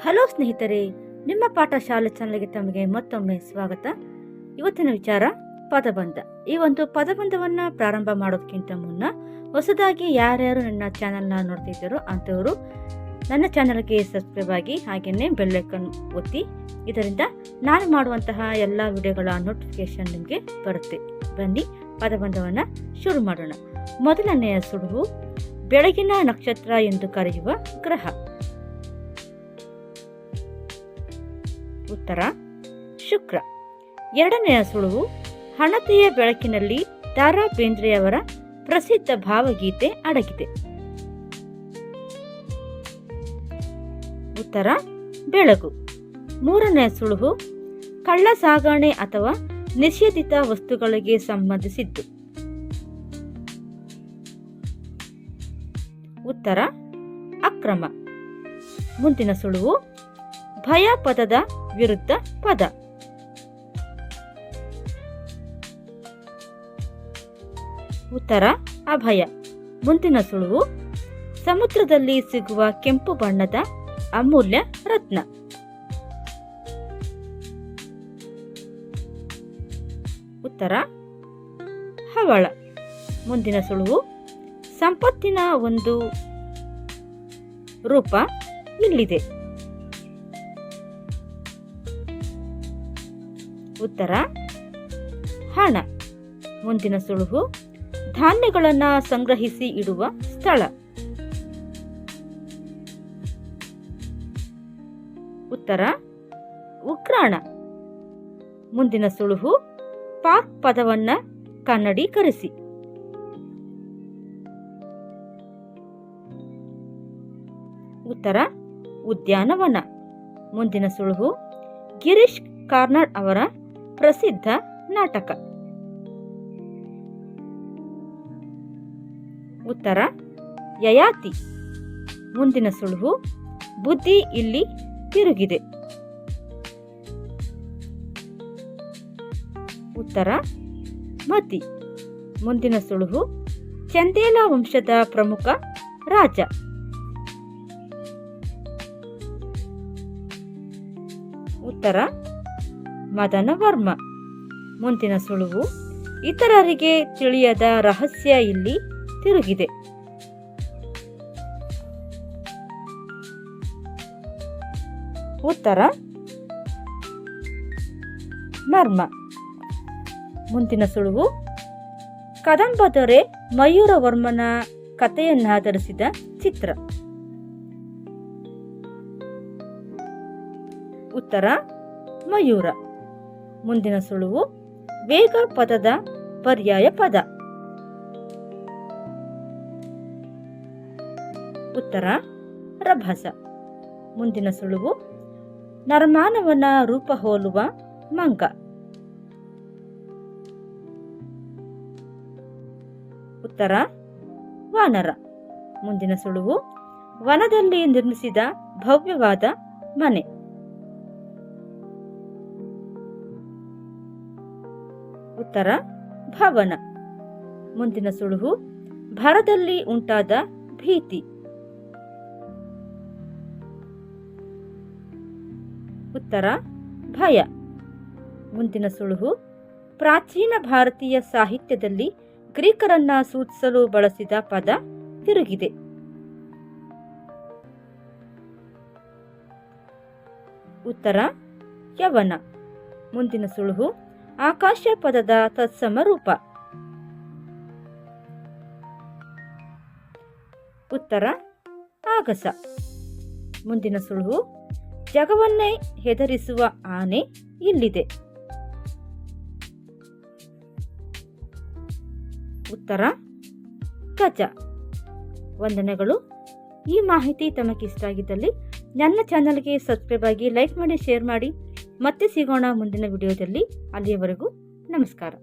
Hello ಸ್ನೇಹಿತರೆ, ನಿಮ್ಮ ಪಾಠಶಾಲೆ ಚಾನಲ್ಗೆ ತಮಗೆ ಮತ್ತೊಮ್ಮೆ ಸ್ವಾಗತ. ಇವತ್ತಿನ ವಿಚಾರ ಪದಬಂಧ. ಈ ಒಂದು ಪದಬಂಧವನ್ನು ಪ್ರಾರಂಭ ಮಾಡೋದಕ್ಕಿಂತ ಮುನ್ನ ಹೊಸದಾಗಿ ಯಾರ್ಯಾರು ನನ್ನ ಚಾನಲ್ನ ನೋಡ್ತಿದ್ದಾರೋ ಅಂಥವರು ನನ್ನ ಚಾನಲ್ಗೆ ಸಬ್ಸ್ಕ್ರೈಬ್ ಆಗಿ, ಹಾಗೆಯೇ ಬೆಲ್ ಐಕಾನ್ ಒತ್ತಿ. ಇದರಿಂದ ನಾನು ಮಾಡುವಂತಹ ಎಲ್ಲ ವಿಡಿಯೋಗಳ ನೋಟಿಫಿಕೇಶನ್ ನಿಮಗೆ ಬರುತ್ತೆ. ಬನ್ನಿ ಪದಬಂಧವನ್ನು ಶುರು ಮಾಡೋಣ. ಮೊದಲನೆಯ ಸುಳುಹು, ಬೆಳಗಿನ ನಕ್ಷತ್ರ ಎಂದು ಕರೆಯುವ ಗ್ರಹ. ಉತ್ತರ ಶುಕ್ರ. ಎರಡನೆಯ ಸುಳುಹು, ಹಣತೆಯ ಬೆಳಕಿನಲ್ಲಿ ದಾರಾ ಬೇಂದ್ರೆಯವರ ಪ್ರಸಿದ್ಧ ಭಾವಗೀತೆ ಅಡಗಿದೆ. ಉತ್ತರ ಬೆಳಗು. ಮೂರನೆಯ ಸುಳುಹು, ಕಳ್ಳ ಸಾಗಣೆ ಅಥವಾ ನಿಷೇಧಿತ ವಸ್ತುಗಳಿಗೆ ಸಂಬಂಧಿಸಿದ್ದು. ಉತ್ತರ ಅಕ್ರಮ. ಮುಂದಿನ ಸುಳುಹು, ಭಯ ಪದದ ವಿರುದ್ಧ ಪದ. ಉತ್ತರ ಅಭಯ. ಮುಂದಿನ ಸುಳುಹು, ಸಮುದ್ರದಲ್ಲಿ ಸಿಗುವ ಕೆಂಪು ಬಣ್ಣದ ಅಮೂಲ್ಯ ರತ್ನ. ಉತ್ತರ ಹವಳ. ಮುಂದಿನ ಸುಳುಹು, ಸಂಪತ್ತಿನ ಒಂದು ರೂಪ ಇಲ್ಲಿದೆ. ಉತ್ತರ ಹಣ. ಮುಂದಿನ ಸುಳುಹು, ಧಾನ್ಯಗಳನ್ನು ಸಂಗ್ರಹಿಸಿ ಇಡುವ ಸ್ಥಳ. ಉತ್ತರ ಉಗ್ರಾಣ. ಮುಂದಿನ ಸುಳುಹು, ಪಾರ್ಕ್ ಪದವನ್ನ ಕನ್ನಡೀಕರಿಸಿ. ಉತ್ತರ ಉದ್ಯಾನವನ. ಮುಂದಿನ ಸುಳುಹು, ಗಿರೀಶ್ ಕಾರ್ನಾಡ್ ಅವರ ಪ್ರಸಿದ್ಧ ನಾಟಕ. ಉತ್ತರ ಯಯಾತಿ. ಮುಂದಿನ ಸುಳುಹು, ಬುದ್ಧಿ ಇಲ್ಲಿ ತಿರುಗಿದೆ. ಉತ್ತರ ಮತಿ. ಮುಂದಿನ ಸುಳುಹು, ಚಂದೇಲ ವಂಶದ ಪ್ರಮುಖ ರಾಜ. ಉತ್ತರ ಮದನವರ್ಮ. ಮುಂದಿನ ಸುಳುಹು, ಇತರರಿಗೆ ತಿಳಿಯದ ರಹಸ್ಯ ಇಲ್ಲಿ ತಿರುಗಿದೆ. ಉತ್ತರ ಮರ್ಮ. ಮುಂದಿನ ಸುಳುಹು, ಕದಂಬ ದೊರೆ ಮಯೂರವರ್ಮನ ಕಥೆಯನ್ನಾಧರಿಸಿದ ಚಿತ್ರ. ಉತ್ತರ ಮಯೂರ. ಮುಂದಿನ ಸುಳುಹು, ವೇಗ ಪದದ ಪರ್ಯಾಯ ಪದ. ಉತ್ತರ ರಭಸ. ಮುಂದಿನ ಸುಳುಹು, ನರಮಾನವನ ರೂಪ ಹೋಲುವ ಮಂಗ. ಉತ್ತರ ವಾನರ. ಮುಂದಿನ ಸುಳುಹು, ವನದಲ್ಲಿ ನಿರ್ಮಿಸಿದ ಭವ್ಯವಾದ ಮನೆ. ಉತ್ತರ ಭವನ. ಮುಂದಿನ ಸುಳುಹು, ಭರದಲ್ಲಿ ಉಂಟಾದ ಭೀತಿ. ಉತ್ತರ ಭಯ. ಮುಂದಿನ ಸುಳುಹು, ಪ್ರಾಚೀನ ಭಾರತೀಯ ಸಾಹಿತ್ಯದಲ್ಲಿ ಗ್ರೀಕರನ್ನ ಸೂಚಿಸಲು ಬಳಸಿದ ಪದ ತಿರುಗಿದೆ. ಉತ್ತರ ಯವನ. ಮುಂದಿನ ಸುಳುಹು, ಆಕಾಶ ಪದದ ತತ್ಸಮ ರೂಪ. ಉತ್ತರ ಆಗಸ. ಮುಂದಿನ ಸುಳುಹು, ಜಗವನ್ನೇ ಹೆದರಿಸುವ ಆನೆ ಇಲ್ಲಿದೆ. ಉತ್ತರ ಗಜ. ವಂದನೆಗಳು. ಈ ಮಾಹಿತಿ ತಮಗಿಷ್ಟ ಆಗಿದ್ದಲ್ಲಿ ನನ್ನ ಚಾನಲ್ಗೆ ಸಬ್ಸ್ಕ್ರೈಬ್ ಆಗಿ, ಲೈಕ್ ಮಾಡಿ, ಶೇರ್ ಮಾಡಿ. ಮತ್ತೆ ಸಿಗೋಣ ಮುಂದಿನ ವಿಡಿಯೋದಲ್ಲಿ. ಅಲ್ಲಿಯವರೆಗೂ ನಮಸ್ಕಾರ.